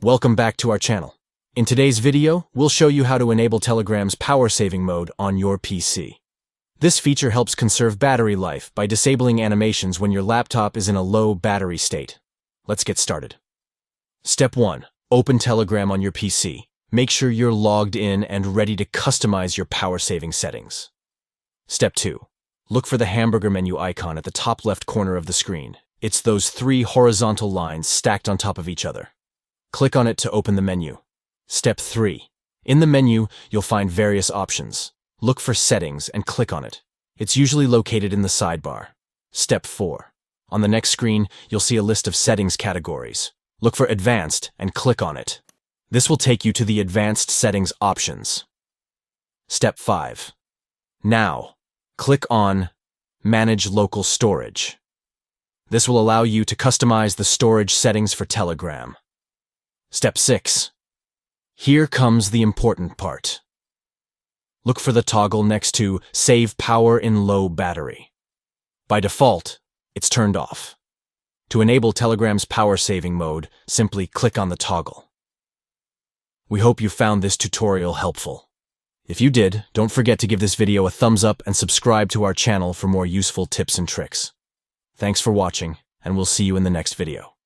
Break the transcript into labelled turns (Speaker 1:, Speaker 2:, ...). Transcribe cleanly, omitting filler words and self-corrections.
Speaker 1: Welcome back to our channel. In today's video, we'll show you how to enable Telegram's power saving mode on your PC. This feature helps conserve battery life by disabling animations when your laptop is in a low battery state. Let's get started. Step 1. Open Telegram on your PC. Make sure you're logged in and ready to customize your power saving settings. Step 2. Look for the hamburger menu icon at the top left corner of the screen. It's those 3 horizontal lines stacked on top of each other. Click on it to open the menu. Step 3. In the menu, you'll find various options. Look for Settings and click on it. It's usually located in the sidebar. Step 4. On the next screen, you'll see a list of settings categories. Look for Advanced and click on it. This will take you to the Advanced Settings options. Step 5. Now, click on Manage Local Storage. This will allow you to customize the storage settings for Telegram. Step 6. Here comes the important part. Look for the toggle next to Save Power in Low Battery. By default, it's turned off. To enable Telegram's power saving mode, simply click on the toggle. We hope you found this tutorial helpful. If you did, don't forget to give this video a thumbs up and subscribe to our channel for more useful tips and tricks. Thanks for watching, and we'll see you in the next video.